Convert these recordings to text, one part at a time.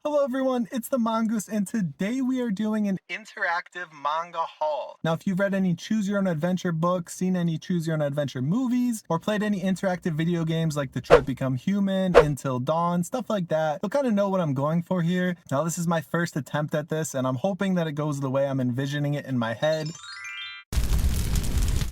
Hello everyone, it's the Mongoose, and today we are doing an interactive manga haul. Now, if you've read any Choose Your Own Adventure books, seen any Choose Your Own Adventure movies, or played any interactive video games like Detroit Become Human, Until Dawn, stuff like that, you'll kind of know what I'm going for here. Now, this is my first attempt at this, and I'm hoping that it goes the way I'm envisioning it in my head.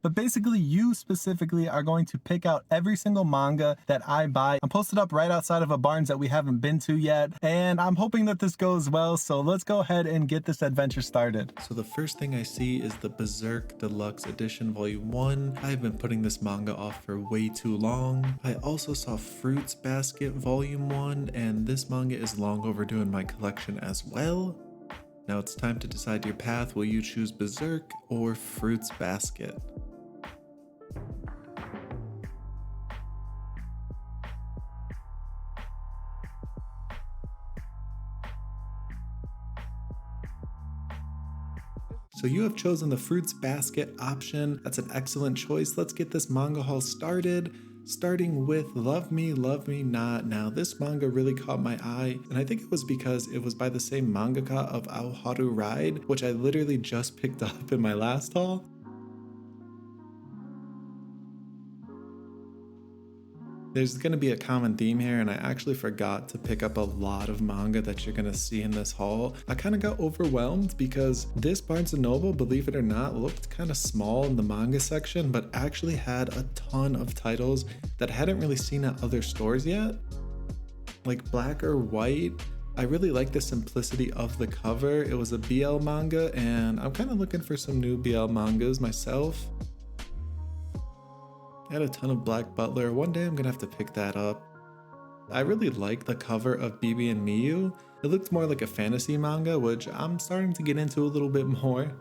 But basically, you specifically are going to pick out every single manga that I buy. I'm posted up right outside of a Barnes that we haven't been to yet, and I'm hoping that this goes well, so let's go ahead and get this adventure started. So the first thing I see is the Berserk Deluxe Edition Volume 1. I've been putting this manga off for way too long. I also saw Fruits Basket Volume 1, and this manga is long overdue in my collection as well. Now it's time to decide your path. Will you choose Berserk or Fruits Basket? So you have chosen the Fruits Basket option. That's an excellent choice. Let's get this manga haul started. Starting with Love Me Not. Now this manga really caught my eye, and I think it was because it was by the same mangaka of Aoharu Ride, which I literally just picked up in my last haul. There's going to be a common theme here, and I actually forgot to pick up a lot of manga that you're going to see in this haul. I kind of got overwhelmed because this Barnes & Noble, believe it or not, looked kind of small in the manga section, but actually had a ton of titles that I hadn't really seen at other stores yet. Like Black or White. I really like the simplicity of the cover. It was a BL manga, and I'm kind of looking for some new BL mangas myself. I had a ton of Black Butler. One day I'm gonna have to pick that up. I really like the cover of BB and Miyu. It looked more like a fantasy manga, which I'm starting to get into a little bit more.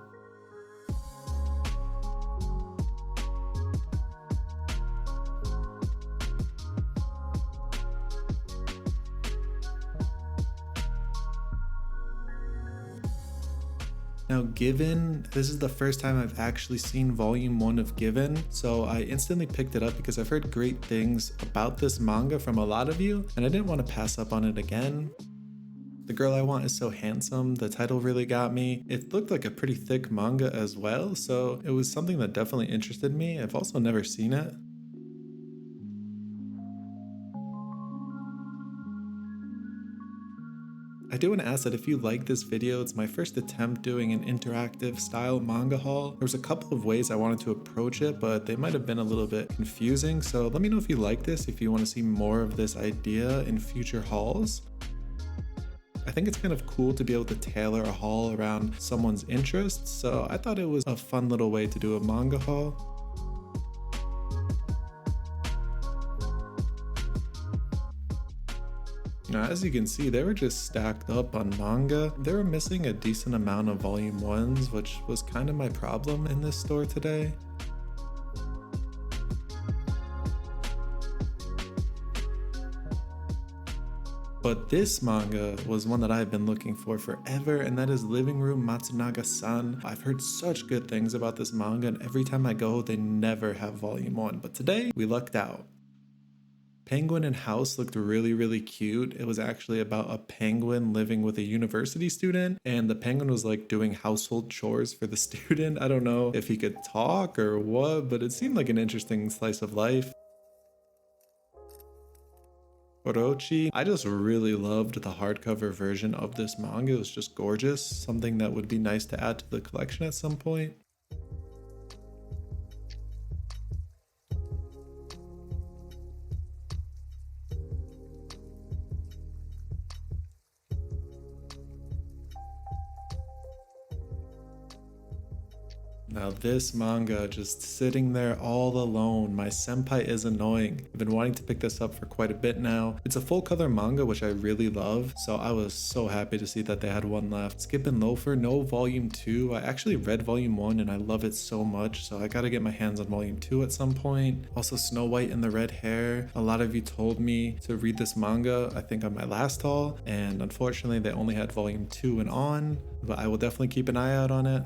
Now Given, this is the first time I've actually seen volume 1 of Given, so I instantly picked it up because I've heard great things about this manga from a lot of you, and I didn't want to pass up on it again. The Girl I Want Is So Handsome, the title really got me. It looked like a pretty thick manga as well, so it was something that definitely interested me. I've also never seen it. I do want to ask that if you like this video, it's my first attempt doing an interactive style manga haul. There was a couple of ways I wanted to approach it, but they might have been a little bit confusing. So let me know if you like this, if you want to see more of this idea in future hauls. I think it's kind of cool to be able to tailor a haul around someone's interests, so I thought it was a fun little way to do a manga haul. Now, as you can see, they were just stacked up on manga. They were missing a decent amount of volume 1s, which was kind of my problem in this store today. But this manga was one that I've been looking for forever, and that is Living Room Matsunaga-san. I've heard such good things about this manga, and every time I go, they never have volume 1. But today, we lucked out. Penguin and House looked really cute. It was actually about a penguin living with a university student, and the penguin was like doing household chores for the student. I don't know if he could talk or what, but it seemed like an interesting slice of life. Orochi, I just really loved the hardcover version of this manga. It was just gorgeous, something that would be nice to add to the collection at some point. Now this manga, just sitting there all alone. My senpai is annoying. I've been wanting to pick this up for quite a bit now. It's a full color manga, which I really love, so I was so happy to see that they had one left. Skip and Loafer, no volume 2. I actually read volume 1 and I love it so much, so I gotta get my hands on volume 2 at some point. Also Snow White and the Red Hair. A lot of you told me to read this manga, I think on my last haul, and unfortunately they only had volume 2 and on, but I will definitely keep an eye out on it.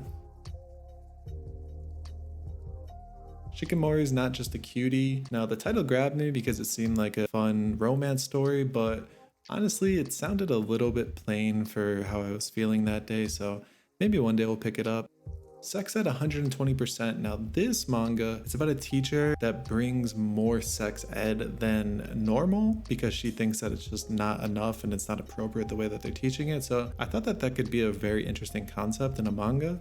Shikimori is not just a cutie. Now the title grabbed me because it seemed like a fun romance story, but Honestly, it sounded a little bit plain for how I was feeling that day, so maybe one day we'll pick it up. Sex at 120%. Now this manga, it's about a teacher that brings more sex ed than normal because she thinks that it's just not enough and it's not appropriate the way that they're teaching it. So I thought that that could be a very interesting concept in a manga.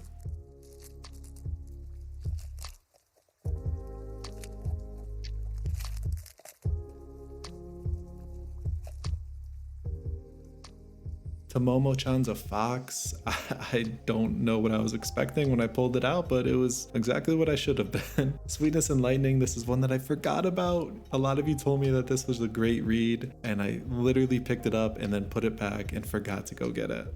Tomomo-chan's a fox. I don't know what I was expecting when I pulled it out, but it was exactly what I should have been. Sweetness and Lightning, this is one that I forgot about. A lot of you told me that this was a great read, and I literally picked it up and then put it back and forgot to go get it.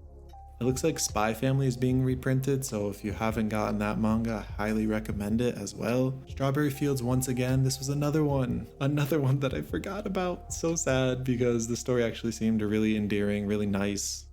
It looks like Spy Family is being reprinted, so if you haven't gotten that manga, I highly recommend it as well. Strawberry Fields, once again, this was another one that I forgot about. So sad because the story actually seemed really endearing, really nice.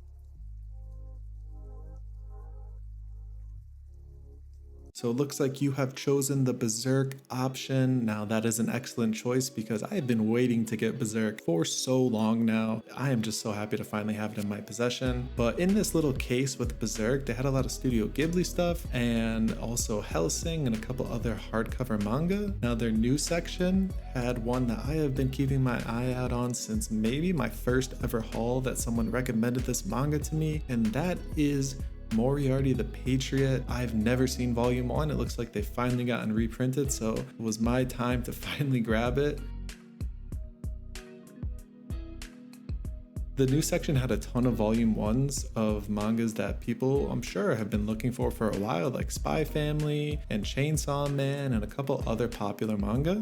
So it looks like you have chosen the Berserk option. Now that is an excellent choice because I have been waiting to get Berserk for so long now. I am just so happy to finally have it in my possession. But in this little case with Berserk, they had a lot of Studio Ghibli stuff and also Hellsing and a couple other hardcover manga. Now their new section had one that I have been keeping my eye out on since maybe my first ever haul that someone recommended this manga to me, and that is Moriarty the Patriot. I've never seen volume 1. It looks like they finally gotten reprinted, so it was my time to finally grab it. The new section had a ton of volume 1s of mangas that people, I'm sure, have been looking for a while, like Spy Family and Chainsaw Man and a couple other popular manga.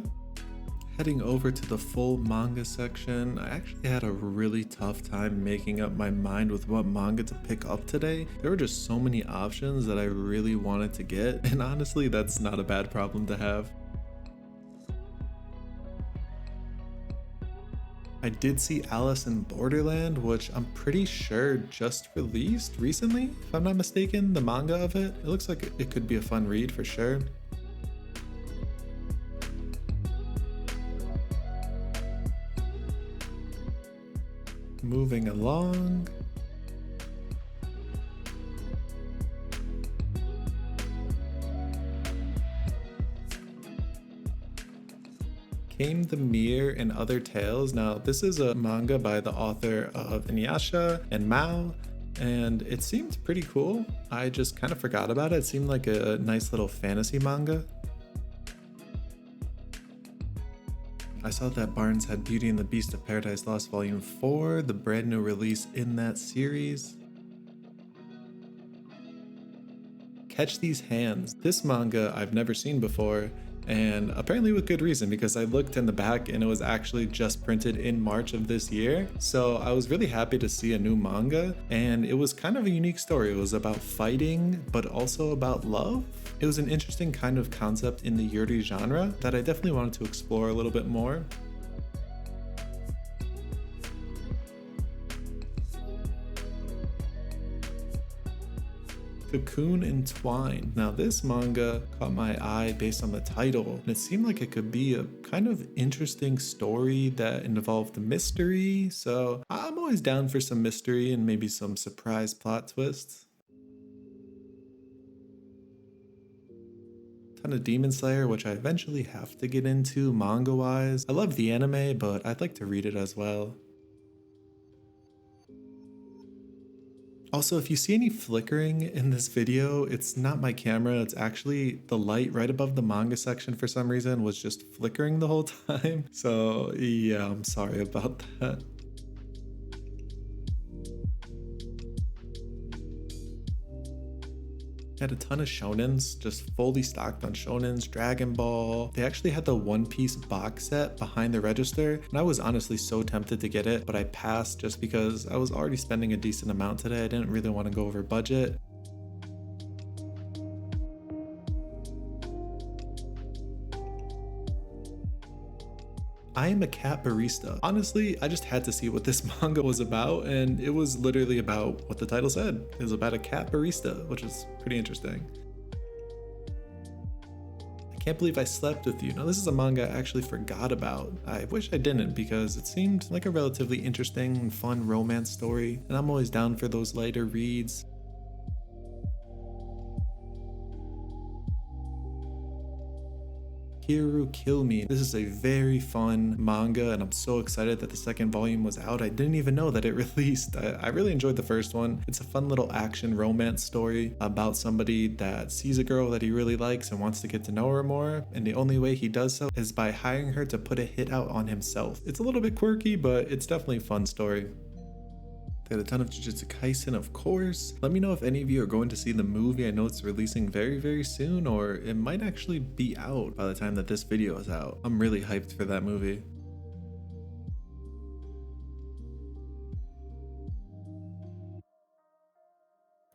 Heading over to the full manga section, I actually had a really tough time making up my mind with what manga to pick up today. There were just so many options that I really wanted to get, and honestly, that's not a bad problem to have. I did see Alice in Borderland, which I'm pretty sure just released recently, if I'm not mistaken, the manga of it. It looks like it could be a fun read for sure. Moving along. Came the Mirror and Other Tales. Now, this is a manga by the author of Inuyasha and Mao, and it seemed pretty cool. I just kind of forgot about it. It seemed like a nice little fantasy manga. I saw that Barnes had Beauty and the Beast of Paradise Lost Volume 4, the brand new release in that series. Catch These Hands. This manga I've never seen before, and apparently with good reason, because I looked in the back and it was actually just printed in March of this year. So I was really happy to see a new manga, and it was kind of a unique story. It was about fighting, but also about love. It was an interesting kind of concept in the yuri genre that I definitely wanted to explore a little bit more. Cocoon and Twine. Now this manga caught my eye based on the title, and it seemed like it could be a kind of interesting story that involved mystery, so I'm always down for some mystery and maybe some surprise plot twists. Ton of Demon Slayer, which I eventually have to get into manga wise. I love the anime, but I'd like to read it as well. Also, if you see any flickering in this video, it's not my camera, it's actually the light right above the manga section for some reason was just flickering the whole time. So yeah, I'm sorry about that. Had a ton of shonens, just fully stocked on shonens, Dragon Ball. They actually had the One Piece box set behind the register, and I was honestly so tempted to get it, but I passed just because I was already spending a decent amount today. I didn't really want to go over budget. I Am a Cat Barista. Honestly, I just had to see what this manga was about, and it was literally about what the title said. It was about a cat barista, which is pretty interesting. I Can't believe I slept with you. Now this is a manga I actually forgot about. I wish I didn't because it seemed like a relatively interesting and fun romance story, and I'm always down for those lighter reads. Hero Kill Me. This is a very fun manga and I'm so excited that the second volume was out. I didn't even know that it released. I really enjoyed the first one. It's a fun little action romance story about somebody that sees a girl that he really likes and wants to get to know her more, and the only way he does so is by hiring her to put a hit out on himself. It's a little bit quirky, but it's definitely a fun story. They had a ton of Jujutsu Kaisen, of course. Let me know if any of you are going to see the movie. I know it's releasing very soon, or it might actually be out by the time that this video is out. I'm really hyped for that movie.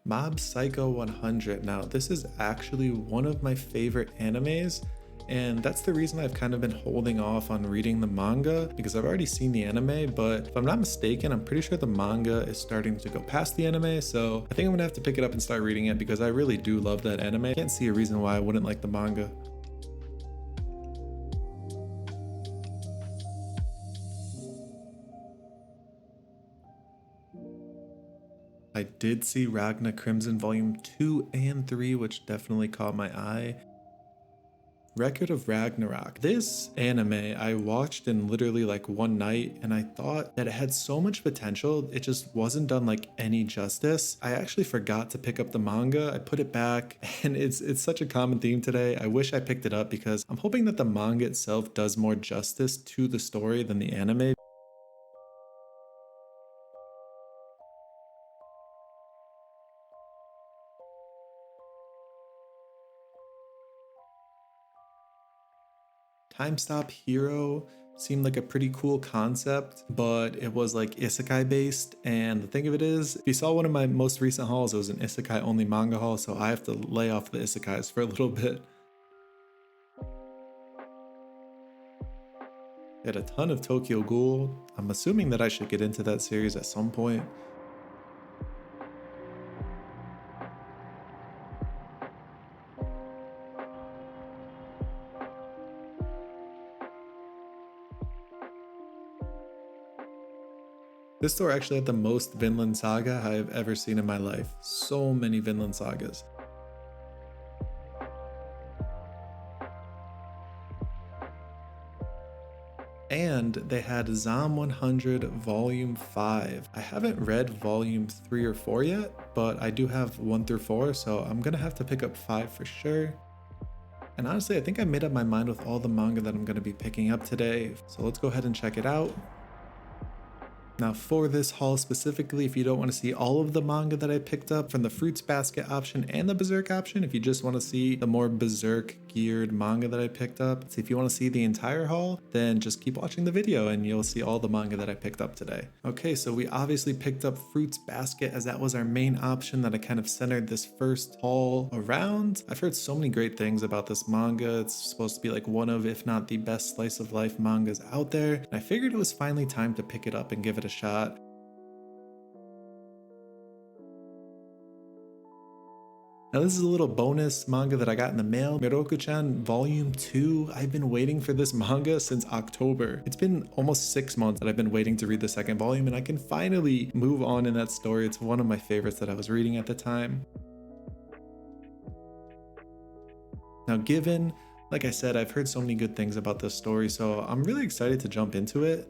Mob Psycho 100. Now, this is actually one of my favorite animes, and that's the reason I've kind of been holding off on reading the manga, because I've already seen the anime, but if I'm not mistaken, I'm pretty sure the manga is starting to go past the anime, so I think I'm gonna have to pick it up and start reading it because I really do love that anime. I can't see a reason why I wouldn't like the manga. I did see Ragna Crimson Volume 2 and 3, which definitely caught my eye. Record of Ragnarok. This anime I watched in literally like one night, and I thought that it had so much potential. It just wasn't done like any justice. I actually forgot to pick up the manga. I put it back, and it's such a common theme today. I wish I picked it up because I'm hoping that the manga itself does more justice to the story than the anime. Time Stop Hero seemed like a pretty cool concept, but it was like isekai based, and the thing of it is, if you saw one of my most recent hauls, it was an isekai only manga haul, so I have to lay off the isekais for a little bit. I had a ton of Tokyo Ghoul. I'm assuming that I should get into that series at some point. This store actually had the most Vinland Saga I have ever seen in my life. So many Vinland Sagas. And they had Zom 100 Volume 5. I haven't read Volume 3 or 4 yet, but I do have 1 through 4, so I'm gonna have to pick up 5 for sure. And honestly, I think I made up my mind with all the manga that I'm gonna be picking up today, so let's go ahead and check it out. Now for this haul specifically, if you don't want to see all of the manga that I picked up from the Fruits Basket option and the Berserk option, if you just want to see the more Berserk geared manga that I picked up, so if you want to see the entire haul, then just keep watching the video and you'll see all the manga that I picked up today. Okay, so we obviously picked up Fruits Basket as that was our main option that I kind of centered this first haul around. I've heard so many great things about this manga. It's supposed to be like one of, if not the best slice of life mangas out there. And I figured it was finally time to pick it up and give it a shot. Now this is a little bonus manga that I got in the mail. Miroku-chan Volume 2. I've been waiting for this manga since October. It's been almost 6 months that I've been waiting to read the second volume, and I can finally move on in that story. It's one of my favorites that I was reading at the time. Now given, like I said, I've heard so many good things about this story, so I'm really excited to jump into it.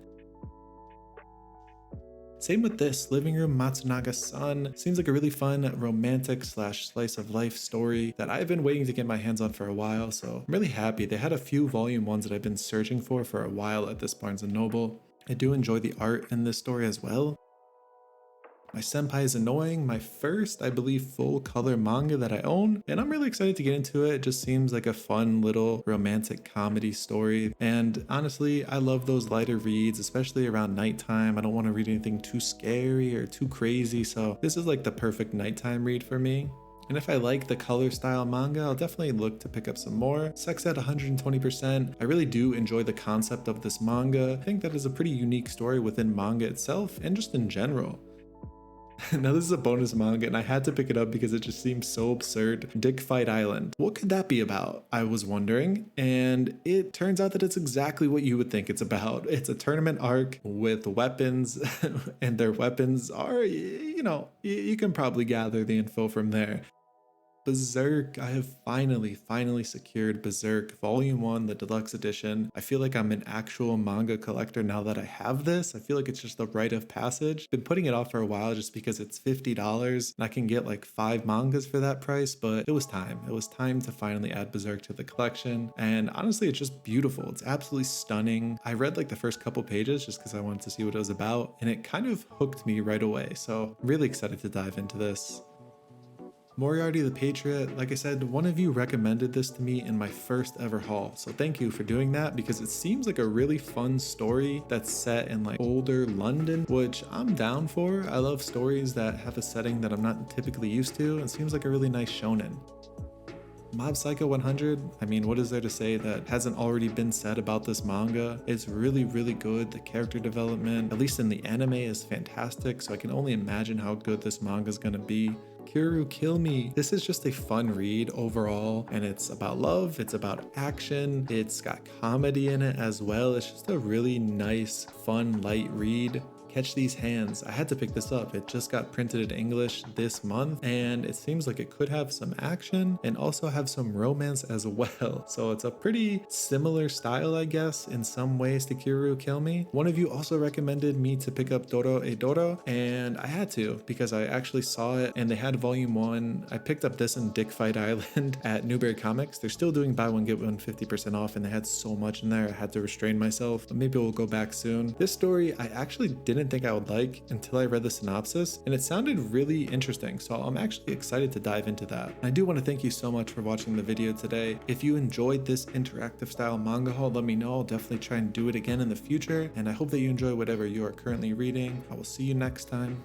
Same with this, Living Room Matsunaga-san. Seems like a really fun romantic slash slice of life story that I've been waiting to get my hands on for a while, so I'm really happy. They had a few volume ones that I've been searching for a while at this Barnes & Noble. I do enjoy the art in this story as well. My senpai is annoying, my first, I believe, full color manga that I own, and I'm really excited to get into it. It just seems like a fun little romantic comedy story, and honestly, I love those lighter reads, especially around nighttime. I don't want to read anything too scary or too crazy, so this is like the perfect nighttime read for me. And if I like the color style manga, I'll definitely look to pick up some more. Sex at 120%. I really do enjoy the concept of this manga. I think that is a pretty unique story within manga itself and just in general. Now this is a bonus manga and I had to pick it up because it just seems so absurd. Dick Fight Island. What could that be about? I was wondering, and it turns out that it's exactly what you would think it's about. It's a tournament arc with weapons and their weapons are, you can probably gather the info from there. Berserk. I have finally secured Berserk Volume 1, the deluxe edition. I feel like I'm an actual manga collector now that I have this. I feel like it's just the rite of passage. Been putting it off for a while just because it's $50 and I can get like 5 mangas for that price, but it was time. It was time to finally add Berserk to the collection. And honestly, it's just beautiful. It's absolutely stunning. I read like the first couple pages just because I wanted to see what it was about, and it kind of hooked me right away. So really excited to dive into this. Moriarty the Patriot, like I said, one of you recommended this to me in my first ever haul, so thank you for doing that because it seems like a really fun story that's set in like older London, which I'm down for. I love stories that have a setting that I'm not typically used to, and it seems like a really nice shonen. Mob Psycho 100, I mean, what is there to say that hasn't already been said about this manga? It's really good. The character development, at least in the anime, is fantastic, so I can only imagine how good this manga is gonna be. Kuru Kill Me. This is just a fun read overall, and it's about love, it's about action, it's got comedy in it as well. It's just a really nice, fun, light read. Catch These Hands. I had to pick this up. It just got printed in English this month, and it seems like it could have some action and also have some romance as well. So it's a pretty similar style, I guess, in some ways to Kuru Kill Me. One of you also recommended me to pick up Dorohedoro, and I had to because I actually saw it and they had volume 1. I picked up this in Dick Fight Island at Newberry Comics. They're still doing buy one get one 50% off, and they had so much in there I had to restrain myself, but maybe we'll go back soon. This story I actually didn't think I would like until I read the synopsis, and it sounded really interesting, so I'm actually excited to dive into that. I do want to thank you so much for watching the video today. If you enjoyed this interactive style manga haul, let me know. I'll definitely try and do it again in the future, and I hope that you enjoy whatever you are currently reading. I will see you next time.